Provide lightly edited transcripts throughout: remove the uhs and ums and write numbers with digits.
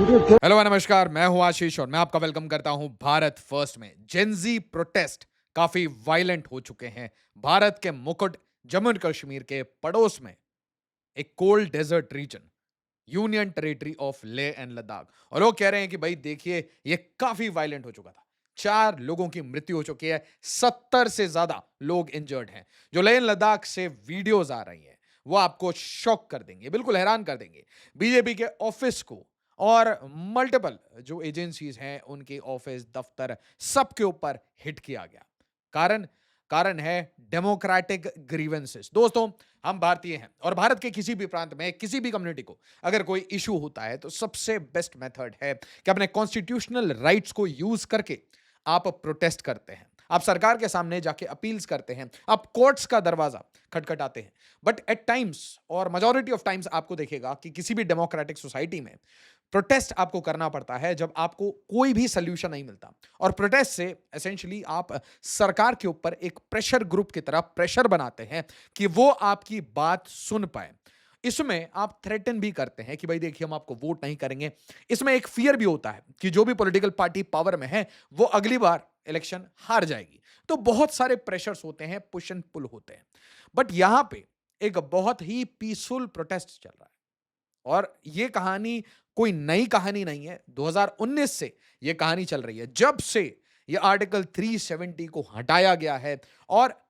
Hello नमस्कार, मैं हूं आशीष और मैं आपका वेलकम करता हूं भारत फर्स्ट में। जेनजी प्रोटेस्ट काफी वायलेंट हो चुके हैं। भारत के मुकुट जम्मू एंड कश्मीर के पड़ोस में एक cold desert region, union territory of Leh and Ladakh, और लोग कह रहे हैं कि भाई देखिए ये काफी वायलेंट हो चुका था। 4 लोगों की मृत्यु हो चुकी है, 70 से ज्यादा लोग इंजर्ड हैं। जो ले एंड लद्दाख से वीडियोज आ रही हैं वो आपको शॉक कर देंगे, बिल्कुल हैरान कर देंगे। बीजेपी के ऑफिस को और मल्टीपल जो एजेंसीज हैं उनके ऑफिस दफ्तर सबके ऊपर हिट किया गया। कारण कारण है डेमोक्रेटिक ग्रीवेंसेस। दोस्तों, हम भारतीय हैं और भारत के किसी भी प्रांत में किसी भी कम्युनिटी को अगर कोई इशू होता है तो सबसे बेस्ट मेथड है कि अपने कॉन्स्टिट्यूशनल राइट्स को यूज करके आप प्रोटेस्ट करते हैं, आप सरकार के सामने जाके अपील्स करते हैं, आप कोर्ट्स का दरवाजा खटखटाते हैं। बट एट टाइम्स और मेजॉरिटी ऑफ टाइम्स आपको देखेगा कि किसी भी डेमोक्रेटिक सोसाइटी में प्रोटेस्ट आपको करना पड़ता है जब आपको कोई भी सोल्यूशन नहीं मिलता। और प्रोटेस्ट से एसेंशियली आप सरकार के ऊपर एक प्रेशर ग्रुप की तरह प्रेशर बनाते हैं कि वो आपकी बात सुन पाए। इसमें आप थ्रेटन भी करते हैं कि भाई देखिए हम आपको वोट नहीं करेंगे। इसमें एक फियर भी होता है कि जो भी पॉलिटिकल पार्टी पावर में है वो अगली बार इलेक्शन हार जाएगी। तो बहुत सारे प्रेशर्स होते हैं, पुश एंड पुल होते हैं। बट यहां पे एक बहुत ही पीसफुल प्रोटेस्ट चल रहा है और ये कहानी कोई नई कहानी नहीं है। 2019 से ये कहानी चल रही है, जब से ये आर्टिकल 370 को हटाया गया है और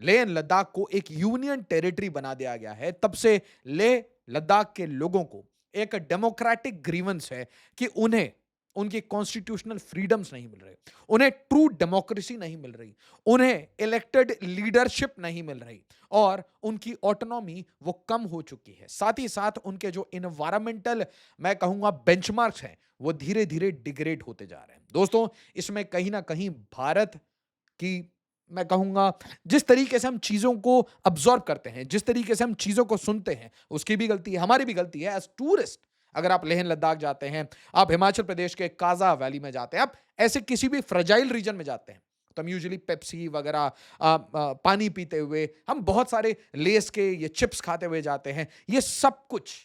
लेह लद्दाख को एक यूनियन टेरिटरी बना दिया गया है, तब से लेह लद्दाख के लोगों को एक डेमोक्रेटिक ग्रीवेंस है कि उन्हें उनके कॉन्स्टिट्यूशनल फ्रीडम्स नहीं मिल रहे, उन्हें ट्रू डेमोक्रेसी नहीं मिल रही, उन्हें इलेक्टेड लीडरशिप नहीं मिल रही और उनकी ऑटोनॉमी वो कम हो चुकी है। साथ ही साथ उनके जो इन्वायरमेंटल, मैं कहूंगा, बेंचमार्क्स हैं वो धीरे धीरे डिग्रेड होते जा रहे हैं। दोस्तों, इसमें कहीं ना कहीं भारत की, मैं कहूंगा, जिस तरीके से हम चीजों को अब्सॉर्ब करते हैं, जिस तरीके से हम चीजों को सुनते हैं, उसकी भी गलती है, हमारी भी गलती है। एज टूरिस्ट अगर आप लेह लद्दाख जाते हैं, आप हिमाचल प्रदेश के काजा वैली में जाते हैं, आप ऐसे किसी भी फ्रजाइल रीजन में जाते हैं तो हम यूजुअली पेप्सी वगैरह पानी पीते हुए, हम बहुत सारे लेस के ये चिप्स खाते हुए जाते हैं। ये सब कुछ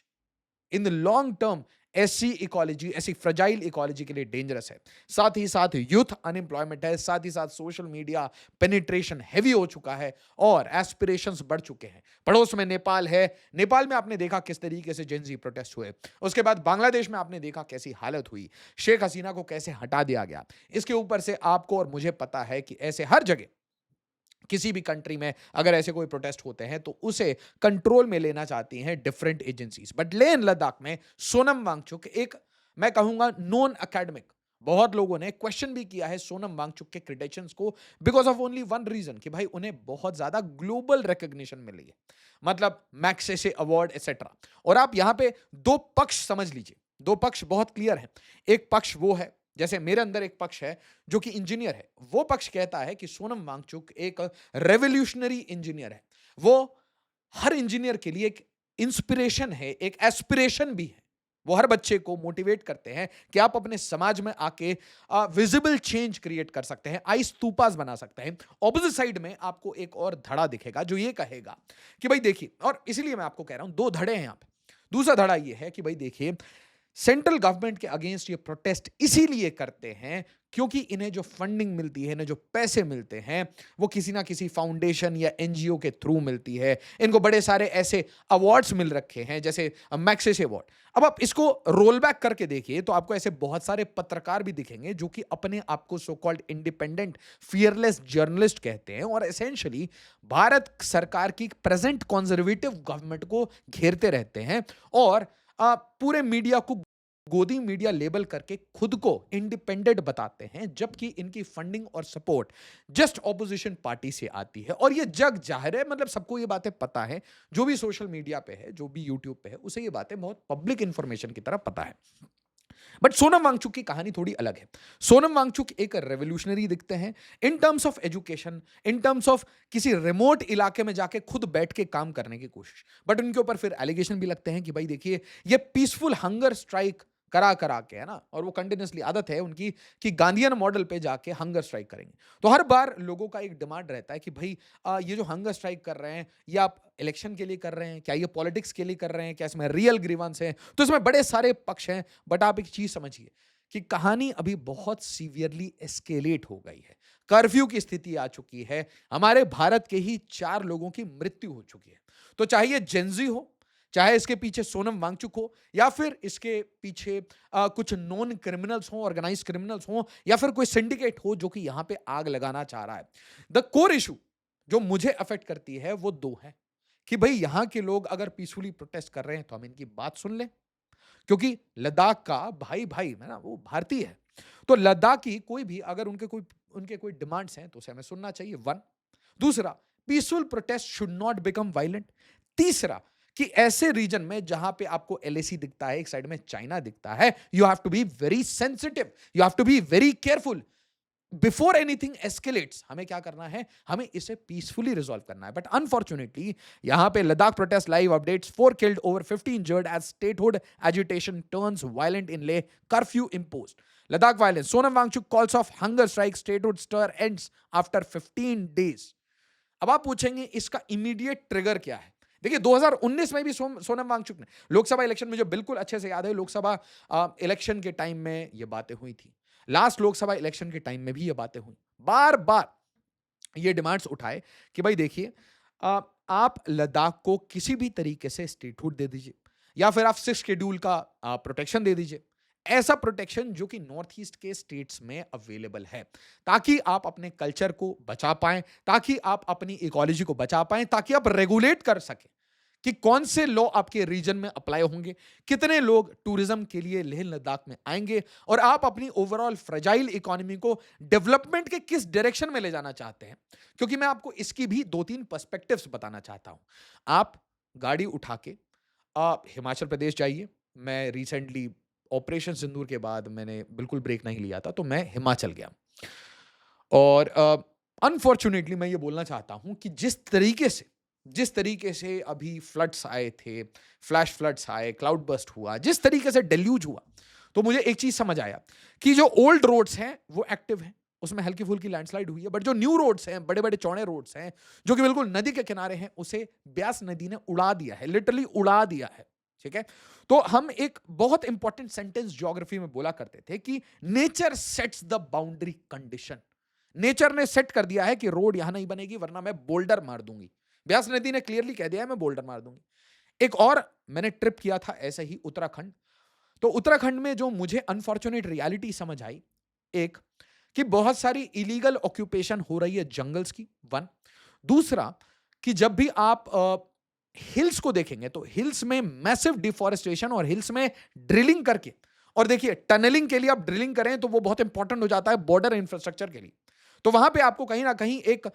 इन द लॉन्ग टर्म ऐसी इकोलॉजी, ऐसी फ्रजाइल इकोलॉजी के लिए डेंजरस है। साथ ही साथ यूथ अनएम्प्लॉयमेंट है, साथ ही साथ सोशल मीडिया पेनिट्रेशन हैवी हो चुका है और एस्पिरेशंस बढ़ चुके हैं। पड़ोस में नेपाल है, नेपाल में आपने देखा किस तरीके से जेनजी प्रोटेस्ट हुए। उसके बाद बांग्लादेश में आपने देखा कैसी हालत हुई, शेख हसीना को कैसे हटा दिया गया। इसके ऊपर से आपको और मुझे पता है कि ऐसे हर जगह किसी भी कंट्री में अगर ऐसे कोई प्रोटेस्ट होते हैं तो उसे कंट्रोल में लेना चाहती हैं different agencies. But Leh Ladakh में सोनम वांगचुक एक, मैं कहूंगा, नॉन एकेडमिक, बहुत लोगों ने क्वेश्चन भी किया है सोनम वांगचुक के क्रेडेंशियल्स को because of only one reason कि भाई उन्हें बहुत ज्यादा ग्लोबल रिकॉग्निशन मिली है, मतलब मैग्सेसे अवार्ड एक्सेट्रा। और आप यहां पे दो पक्ष समझ लीजिए, दो पक्ष बहुत क्लियर है। एक पक्ष वो है, जैसे मेरे अंदर एक पक्ष है जो कि इंजीनियर है, वो पक्ष कहता है कि सोनम वांगचुक एक रेवोल्यूशनरी इंजीनियर है। वो हर इंजीनियर के लिए एक इंस्पिरेशन है, एक एस्पिरेशन भी है। वो हर बच्चे को मोटिवेट करते हैं कि आप अपने समाज में आके विजिबल चेंज क्रिएट कर सकते हैं, आई स्तूपास बना सकते हैं। ऑपोजिट साइड में आपको एक और धड़ा दिखेगा जो ये कहेगा कि भाई देखिए, और इसीलिए मैं आपको कह रहा हूं दो धड़े हैं यहां पे। दूसरा धड़ा ये है कि भाई देखिए, सेंट्रल गवर्नमेंट के अगेंस्ट ये प्रोटेस्ट इसीलिए करते हैं क्योंकि इन्हें जो फंडिंग मिलती है, इन्हें जो पैसे मिलते हैं, वो किसी ना किसी फाउंडेशन या एनजीओ के थ्रू मिलती है। इनको बड़े सारे ऐसे अवार्ड्स मिल रखे हैं जैसे मैग्सेसे अवार्ड। अब आप इसको रोल बैक करके देखिए तो आपको ऐसे बहुत सारे पत्रकार भी दिखेंगे जो कि अपने आप को so called independent fearless journalist कहते हैं और एसेंशियली भारत सरकार की प्रेजेंट कंजर्वेटिव गवर्नमेंट को घेरते रहते हैं और पूरे मीडिया को गोदी मीडिया लेबल करके खुद को इंडिपेंडेंट बताते हैं, जबकि इनकी फंडिंग और सपोर्ट जस्ट ऑपोजिशन पार्टी से आती है। और ये जग जाहिर है, मतलब सबको ये बातें पता है, जो भी सोशल मीडिया पे है, जो भी यूट्यूब पे है, उसे ये बातें बहुत पब्लिक इंफॉर्मेशन की तरह पता है। बट सोनम वांगचुक की कहानी थोड़ी अलग है। सोनम वांगचुक एक रेवोल्यूशनरी दिखते हैं in terms of education, in terms of किसी रिमोट इलाके में जाके खुद बैठ के काम करने की कोशिश। बट उनके ऊपर फिर एलिगेशन भी लगते हैं कि भाई देखिए, ये पीसफुल हंगर स्ट्राइक करा करा के, है ना, और वो कंटिन्यूअसली आदत है उनकी कि गांधीयन मॉडल पे जाके हंगर स्ट्राइक करेंगे। तो हर बार लोगों का एक डिमांड रहता है कि भाई ये जो हंगर स्ट्राइक कर रहे हैं, ये आप इलेक्शन के लिए कर रहे हैं क्या, ये पॉलिटिक्स के लिए कर रहे हैं क्या, इसमें रियल ग्रीवांस है? तो इसमें बड़े सारे पक्ष हैं, बट आप एक चीज समझिए कि कहानी अभी बहुत सीवियरली एस्केलेट हो गई है। कर्फ्यू की स्थिति आ चुकी है, हमारे भारत के ही 4 लोगों की मृत्यु हो चुकी है। तो चाहे ये जेनजी हो, चाहे इसके पीछे सोनम वांगचुक हो, या फिर इसके पीछे कुछ नॉन क्रिमिनल्स हो, ऑर्गेनाइज क्रिमिनल्स हो, या फिर कोई सिंडिकेट हो जो कि यहां पे आग लगाना चाह रहा है। द कोर इशू जो मुझे अफेक्ट करती है वो दो है कि भाई यहां के लोग अगर पीसफुली प्रोटेस्ट कर रहे हैं तो हम इनकी बात सुन लें, क्योंकि लद्दाख का भाई भाई है ना, वो भारतीय है। तो लद्दाख की कोई भी अगर उनके कोई डिमांड्स हैं तो उसे हमें सुनना चाहिए, वन। दूसरा, peaceful protest should not become violent. तीसरा, कि ऐसे रीजन में जहां पे आपको एलएसी दिखता है, एक साइड में चाइना दिखता है, you have to be very sensitive, you have to be very careful before anything escalates. हमें क्या करना है, हमें इसे पीसफुली रिजॉल्व करना है। बट अनफॉर्चुनेटली यहां पे Ladakh protest live updates, 4 killed, over 50 injured as statehood agitation turns violent in Leh, curfew imposed, Ladakh violence, Sonam Wangchuk calls off hunger strike, statehood stir ends after 15 days. अब आप पूछेंगे इसका इमीडिएट ट्रिगर क्या है? देखिए 2019 में भी सोनम वांगचुक ने, लोकसभा इलेक्शन, मुझे बिल्कुल अच्छे से याद है, लोकसभा इलेक्शन के टाइम में ये बातें हुई थी। लास्ट लोकसभा इलेक्शन के टाइम में भी ये बातें हुई। बार बार ये डिमांड्स उठाए कि भाई देखिए, आप लद्दाख को किसी भी तरीके से स्टेटहुड दे दीजिए, या फिर आप 6 शेड्यूल का प्रोटेक्शन दे दीजिए, ऐसा प्रोटेक्शन जो कि नॉर्थ ईस्ट के स्टेट्स में अवेलेबल है, ताकि आप अपने कल्चर को बचा पाएं, ताकि आप अपनी इकोलॉजी को बचा पाएं, ताकि आप रेगुलेट कर सकें कि कौन से लॉ आपके रीजन में अप्लाई होंगे, कितने लोग टूरिज्म के लिए लेह लद्दाख में आएंगे, और आप अपनी ओवरऑल फ्रेजाइल इकोनॉमी को डेवलपमेंट के किस डायरेक्शन में ले जाना चाहते हैं। क्योंकि मैं आपको इसकी भी 2-3 पर्सपेक्टिव्स बताना चाहता हूं। आप गाड़ी उठा के हिमाचल प्रदेश जाइए। मैं रिसेंटली ऑपरेशन सिंदूर के बाद मैंने बिल्कुल ब्रेक नहीं लिया था, तो मैं हिमाचल गया, और अनफॉर्चुनेटली मैं ये बोलना चाहता हूं कि जिस तरीके से अभी फ्लड्स आए थे, फ्लैश फ्लड्स आए, क्लाउड बर्स्ट हुआ, जिस तरीके से डेल्यूज हुआ, तो मुझे एक चीज समझ आया कि जो ओल्ड रोड्स हैं वो एक्टिव हैं, उसमें हल्की फुल्की लैंडस्लाइड हुई है, बट जो न्यू रोड्स हैं, बड़े बड़े चौड़े रोड्स हैं, जो कि बिल्कुल नदी के किनारे हैं, उसे ब्यास नदी ने उड़ा दिया है, लिटरली उड़ा दिया है। ठीक है, तो हम एक बहुत इंपॉर्टेंट सेंटेंस ज्योग्राफी में बोला करते थे कि nature sets the boundary condition. Nature ने सेट कर दिया है कि रोड यहां नहीं बनेगी वरना मैं बोल्डर मार दूंगी। ब्यास नदी ने क्लियरली कह दिया है मैं बोल्डर मार दूंगी। एक और मैंने ट्रिप किया था ऐसे ही उत्तराखंड। तो उत्तराखंड में जो मुझे अनफॉर्चुनेट रियलिटी समझ आई, एक, कि बहुत सारी इलीगल ऑक्यूपेशन हो रही है जंगल्स की, वन। दूसरा, कि जब भी आप हिल्स को देखेंगे तो हिल्स में मैसिव डिफॉरेस्टेशन, और हिल्स में ड्रिलिंग करके, और देखिए टनलिंग के लिए आप ड्रिलिंग करें तो वो बहुत इंपॉर्टेंट हो जाता है बॉर्डर इंफ्रास्ट्रक्चर के लिए। तो वहां पे आपको कहीं ना कहीं एक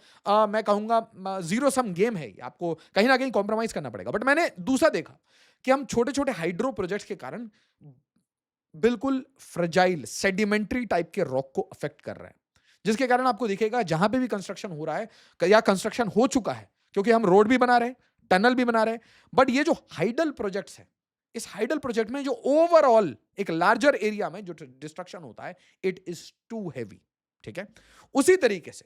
मैं कहूंगा जीरो सम गेम है, आपको कहीं ना कहीं कॉम्प्रोमाइज करना पड़ेगा। बट मैंने दूसरा देखा कि हम छोटे छोटे हाइड्रो प्रोजेक्ट्स के कारण बिल्कुल फ्रेजाइल सेडिमेंट्री टाइप के रॉक को अफेक्ट कर रहे हैं, जिसके कारण आपको दिखेगा जहां पे भी कंस्ट्रक्शन हो रहा है या कंस्ट्रक्शन हो चुका है, क्योंकि हम रोड भी बना रहे हैं, टनल भी बना रहे हैं, बट ये जो हाइडल प्रोजेक्ट्स हैं, इस हाइडल प्रोजेक्ट में जो ओवरऑल एक लार्जर एरिया में जो डिस्ट्रक्शन होता है, इट इज टू हैवी। ठीक है, उसी तरीके से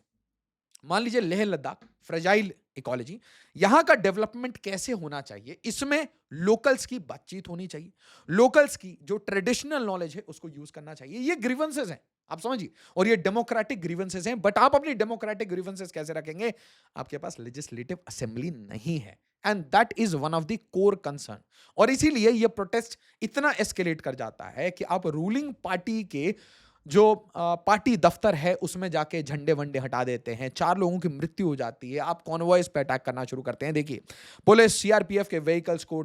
मान लीजिए लेह लद्दाख, फ्रेजाइल इकोलॉजी, यहां का डेवलपमेंट कैसे होना चाहिए, इसमें लोकल्स की बातचीत होनी चाहिए, लोकल्स की जो ट्रेडिशनल नॉलेज है उसको यूज करना चाहिए। ये ग्रीवेंसेस हैं, आप समझिए, और ये डेमोक्रेटिक ग्रीवेंसेस हैं। बट आप अपनी डेमोक्रेटिक ग्रीवेंसेस कैसे रखेंगे, आपके पास लेजिस्लेटिव असेंबली नहीं है, and that is one of the core concern. और इसीलिए ये प्रोटेस्ट इतना एस्केलेट कर जाता है कि आप रूलिंग पार्टी के जो पार्टी दफ्तर है उसमें जाके झंडे वंडे हटा देते हैं, 4 लोगों की मृत्यु हो जाती है, आप कॉन्वॉयज पे अटैक करना शुरू करते हैं। देखिए, पुलिस सीआरपीएफ के व्हीकल्स को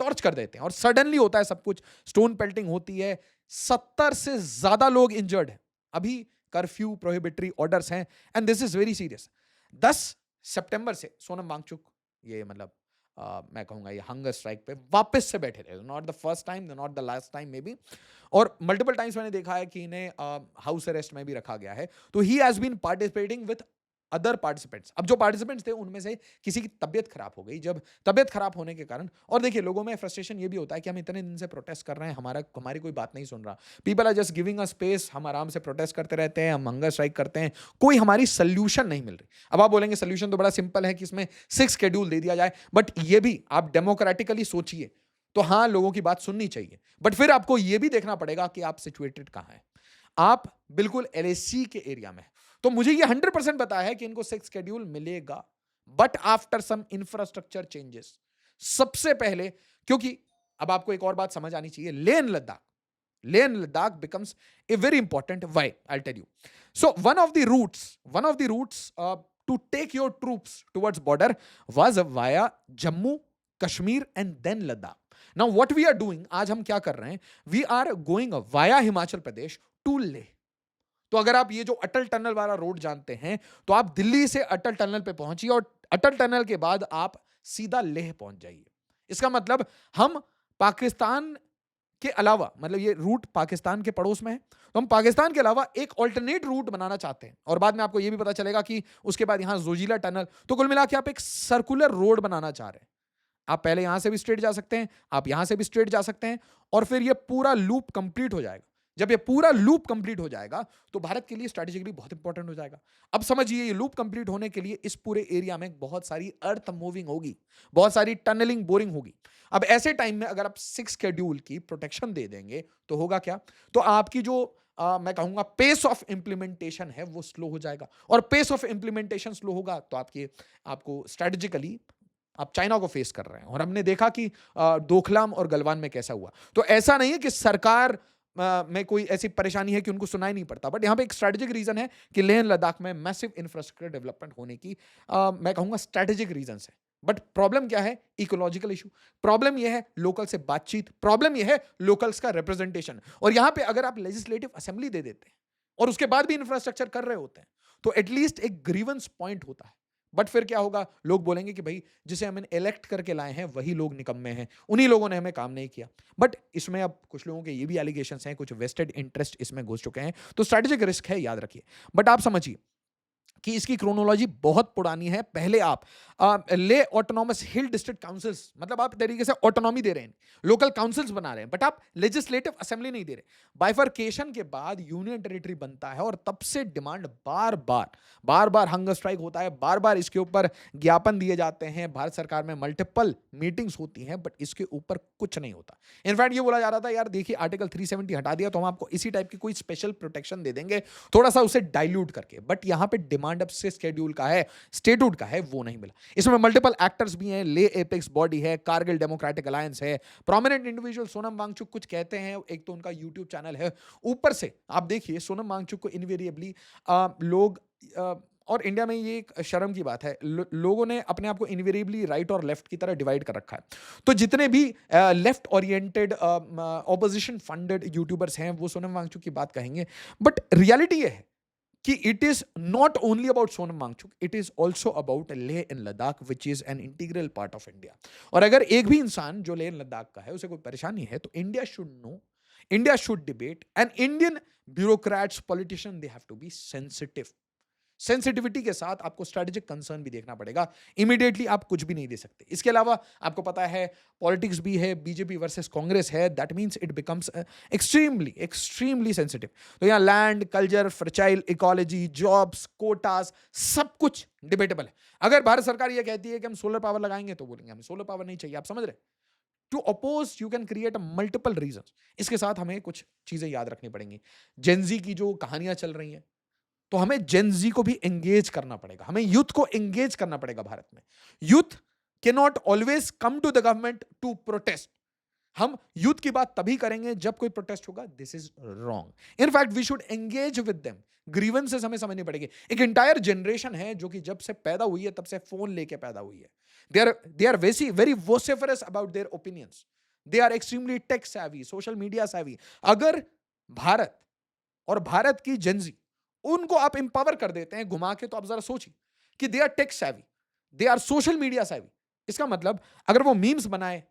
टॉर्च कर देते हैं, और सडनली होता है सब कुछ, स्टोन पेल्टिंग होती है, 70 से ज्यादा लोग इंजर्ड हैं। अभी कर्फ्यू प्रोहिबिटरी ऑर्डर्स हैं, and this is very serious. 10 सितंबर से सोनम वांगचुक, ये मतलब मैं कहूंगा ये हंगर स्ट्राइक पे वापस से बैठे थे, not the first time, not the last time may be, और मल्टीपल टाइम्स मैंने देखा है कि इन्हें हाउस अरेस्ट में भी रखा गया है। तो he has been participating with other participants. अब जो पार्टिसिपेंट्स थे उनमें से किसी की तबीयत खराब हो गई। जब तबीयत खराब होने के कारण, और देखिए लोगों में फ्रस्ट्रेशन ये भी होता है कि हम इतने दिन से प्रोटेस्ट कर रहे हैं, हमारी कोई बात नहीं सुन रहा। People are just giving a space, हम आराम से प्रोटेस्ट करते रहते हैं, हम हंगर स्ट्राइक करते हैं, कोई हमारी सोल्यूशन नहीं मिल रही। अब आप बोलेंगे सोल्यूशन तो बड़ा सिंपल है कि इसमें 6 शेड्यूल दे दिया जाए, बट ये भी आप डेमोक्रेटिकली सोचिए तो हाँ, लोगों की बात सुननी चाहिए, बट फिर आपको यह भी देखना पड़ेगा कि आप सिचुएटेड कहां हैं। आप बिल्कुल एलएसी के एरिया में हैं, तो मुझे ये 100% पता है कि इनको 6 शेड्यूल मिलेगा, but after some infrastructure changes. सबसे पहले, क्योंकि अब आपको एक और बात समझ आनी चाहिए, Leh Ladakh becomes a very important. Why? I'll tell you. So one of the routes to take your troops towards border was via Jammu, Kashmir and then Ladakh. Now what we are doing, आज हम क्या कर रहे हैं, we are going via Himachal Pradesh to Leh. तो अगर आप ये जो अटल टनल वाला रोड जानते हैं, तो आप दिल्ली से अटल टनल पे पहुंचिए और अटल टनल के बाद आप सीधा लेह पहुंच जाइए। इसका मतलब हम पाकिस्तान के अलावा, मतलब ये रूट पाकिस्तान के पड़ोस में है, तो हम पाकिस्तान के अलावा एक ऑल्टरनेट रूट बनाना चाहते हैं। और बाद में आपको ये भी पता चलेगा कि उसके बाद यहां जोजिला टनल, तो कुल मिला के आप एक सर्कुलर रोड बनाना चाह रहे हैं। आप पहले यहां से भी स्ट्रेट जा सकते हैं, आप यहां से भी स्ट्रेट जा सकते हैं, और फिर ये पूरा लूप कंप्लीट हो जाएगा। जब ये पूरा लूप कंप्लीट हो जाएगा तो भारत के लिए स्ट्रेटेजिकली बहुत इंपॉर्टेंट हो जाएगा। अब समझिए, ये लूप कंप्लीट होने के लिए इस पूरे एरिया में बहुत सारी अर्थ मूविंग होगी, बहुत सारी टनलिंग बोरिंग होगी। अब ऐसे टाइम में अगर आप 6 शेड्यूल की प्रोटेक्शन दे देंगे तो होगा क्या, तो आपकी जो मैं कहूंगा पेस ऑफ इंप्लीमेंटेशन है वो स्लो हो जाएगा, और पेस ऑफ इंप्लीमेंटेशन स्लो होगा तो आपको स्ट्रेटेजिकली आप चाइना को फेस कर रहे हैं। और हमने देखा कि दोखलाम और गलवान में कैसा हुआ। तो ऐसा नहीं है कि सरकार में कोई ऐसी परेशानी है कि उनको सुनाई नहीं पड़ता, बट यहां पे एक स्ट्रेटेजिक रीजन है कि लेह लद्दाख में मैसिव इंफ्रास्ट्रक्चर डेवलपमेंट होने की मैं कहूंगा स्ट्रेटेजिक रीजन है। बट प्रॉब्लम क्या है, इकोलॉजिकल इशू। प्रॉब्लम यह है लोकल से बातचीत, प्रॉब्लम यह है लोकल्स का रिप्रेजेंटेशन। और यहां पे अगर आप लेजिस्लेटिव असेंबली दे देते हैं और उसके बाद भी इंफ्रास्ट्रक्चर कर रहे होते हैं, तो एटलीस्ट एक ग्रीवेंस पॉइंट होता है। बट फिर क्या होगा, लोग बोलेंगे कि भाई जिसे हम इलेक्ट करके लाए हैं वही लोग निकम्मे हैं, उन्हीं लोगों ने हमें काम नहीं किया। बट इसमें अब कुछ लोगों के ये भी एलिगेशंस हैं, कुछ वेस्टेड इंटरेस्ट इसमें घुस चुके हैं, तो स्ट्रेटेजिक रिस्क है, याद रखिए। बट आप समझिए कि इसकी क्रोनोलॉजी बहुत पुरानी है। पहले आप ले ऑटोनॉमस हिल डिस्ट्रिक्ट काउंसिल्स, मतलब आप तरीके से ऑटोनॉमी दे रहे हैं, लोकल काउंसिल्स बना रहे हैं, बट आप लेजिस्लेटिव असेंबली नहीं दे रहे। बाइफर्केशन के बाद यूनियन टेरिटरी बनता है, और तब से डिमांड बार बार हंगर स्ट्राइक होता है, बार बार इसके ऊपर ज्ञापन दिए जाते हैं, भारत सरकार में मल्टीपल मीटिंग्स होती हैं, बट इसके ऊपर कुछ नहीं होता। इनफैक्ट ये बोला जा रहा था, यार देखिए आर्टिकल 370 हटा दिया तो हम आपको इसी टाइप की कोई स्पेशल प्रोटेक्शन दे देंगे, थोड़ा सा उसे डाइल्यूट करके। बट यहां पे डिमांड अब से शेड्यूल का है, स्टेटूट का है, वो नहीं मिला। इसमें मल्टीपल एक्टर्स भी हैं, ले एपेक्स बॉडी है, कारगिल डेमोक्रेटिक अलायंस है, प्रोमिनेंट इंडिविजुअल सोनम वांगचुक कुछ कहते हैं, एक तो उनका यूट्यूब चैनल है। ऊपर से आप देखिए सोनम वांगचुक को इनवेरिएबली लोग और इंडिया में ये एक शर्म की बात है, लोगों ने अपने आप को इनवेरिएबली राइट और लेफ्ट की तरह डिवाइड कर रखा है। तो जितने भी left oriented opposition funded YouTubers हैं वो सोनम वांगचुक की बात कहेंगे, बट रियलिटी ये है कि it is not only about Sonam Wangchuk, it is also about Leh and Ladakh which is an integral part of India. और अगर एक भी इंसान जो लेह लद्दाख का है उसे कोई परेशानी है, तो India should know, India should debate, and Indian bureaucrats politician they have to be sensitive. Sensitivity के साथ आपको स्ट्रेटेजिक कंसर्न भी देखना पड़ेगा। इमीडिएटली आप कुछ भी नहीं दे सकते। इसके अलावा आपको पता है पॉलिटिक्स भी है, बीजेपी वर्सेस कांग्रेस है, that means it becomes extremely sensitive. तो यहाँ land, culture, fertile ecology, jobs, quotas, सब कुछ डिबेटेबल है। अगर भारत सरकार यह कहती है कि हम सोलर पावर लगाएंगे, तो बोलेंगे हमें सोलर पावर नहीं चाहिए। आप समझ रहे? To oppose you can create multiple reasons. इसके साथ हमें कुछ चीजें याद रखनी पड़ेंगी। जेनजी की जो कहानियां चल रही हैं, तो हमें जेनजी को भी एंगेज करना पड़ेगा, हमें यूथ को एंगेज करना पड़ेगा। भारत में youth cannot always come to the government to protest. हम यूथ की बात तभी करेंगे जब कोई प्रोटेस्ट होगा। This is wrong. In fact we should engage with them. Grievances हमें समझनी पड़ेगी। एक इंटायर जनरेशन है जो कि जब से पैदा हुई है तब से फोन लेके पैदा हुई है। They are very vociferous about their opinions. They are extremely tech savvy, social media savvy। अगर भारत और भारत की जेनजी उनको आप इंपावर कर देते हैं घुमा के, तो आप जरा सोचिए कि they are tech savvy, they are social media savvy। इसका मतलब अगर वो मीम्स बनाए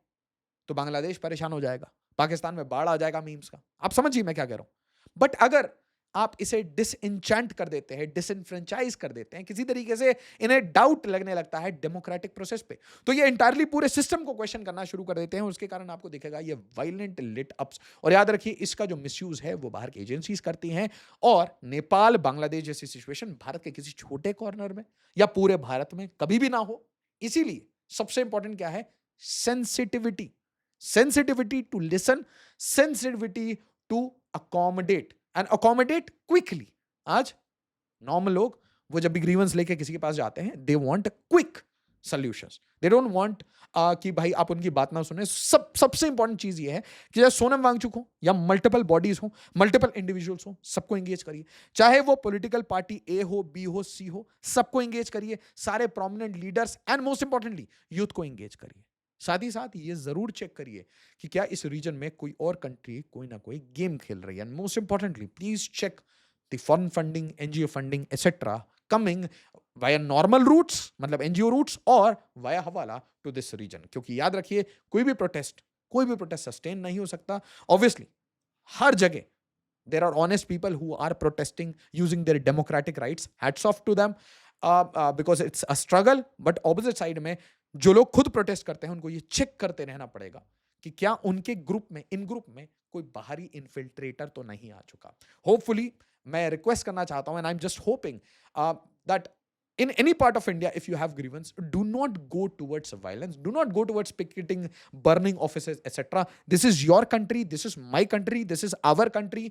तो बांग्लादेश परेशान हो जाएगा, पाकिस्तान में बाढ़ आ जाएगा मीम्स का। आप समझिए मैं क्या कह रहा हूं। बट अगर आप इसे डिसइंचेंट कर देते हैं, डिसइनफ्रेंचाइज कर देते हैं, किसी तरीके से इन्हें डाउट लगने लगता है डेमोक्रेटिक प्रोसेस पे, तो ये इंटायरली पूरे सिस्टम को क्वेश्चन करना शुरू कर देते हैं। उसके कारण आपको दिखेगा ये वायलेंट लिट अप्स। और याद रखिए, इसका जो मिसयूज है वो बाहर की एजेंसीज करती हैं। और नेपाल, बांग्लादेश जैसी सिचुएशन भारत के किसी छोटे कॉर्नर में या पूरे भारत में कभी भी ना हो। इसीलिए सबसे इंपॉर्टेंट क्या है? Sensitivity. Sensitivity to listen, sensitivity to accommodate and accommodate quickly. आज नॉर्मल लोग, वो जब भी ग्रीवेंस लेके किसी के पास जाते हैं, they want quick solutions. They don't want कि भाई आप उनकी बात ना सुने। सबसे इंपॉर्टेंट चीज ये है कि चाहे सोनम वांगचुक हो या मल्टीपल बॉडीज हो, मल्टीपल इंडिविजुअल्स हो, सबको एंगेज करिए। चाहे वो पॉलिटिकल पार्टी ए हो, बी हो, सी हो, सबको एंगेज करिए। सारे prominent leaders and most importantly youth को एंगेज करिए। साथ ही साथ ये जरूर चेक करिए कि क्या इस रीजन में कोई और कंट्री कोई ना कोई गेम खेल रही है। And most importantly please check the foreign funding, NGO funding etcetera coming via normal routes, मतलब एनजीओ रूट्स, और via hawala to this region. क्योंकि याद रखिए, कोई भी प्रोटेस्ट सस्टेन नहीं हो सकता। ऑब्वियसली हर जगह there are honest people who are protesting using their democratic rights. Hats off to them, because it's a struggle. But opposite side में जो लोग खुद प्रोटेस्ट करते हैं, उनको ये चेक करते रहना पड़ेगा कि क्या उनके ग्रुप में, इन ग्रुप में कोई बाहरी इन्फिल्ट्रेटर तो नहीं आ चुका। होपफुली, मैं रिक्वेस्ट करना चाहता हूं, and I am just hoping that in any part of India, if you have grievance, do not go towards violence, do not go towards picketing, burning offices, etc. This is your country, this is my country, this is our country.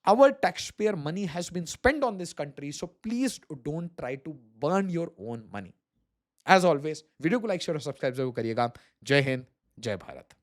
Our taxpayer money has been spent on this country, so please don't try to burn your own money. As always, video को like, share और subscribe जरूर करिएगा। जय हिंद, जय भारत।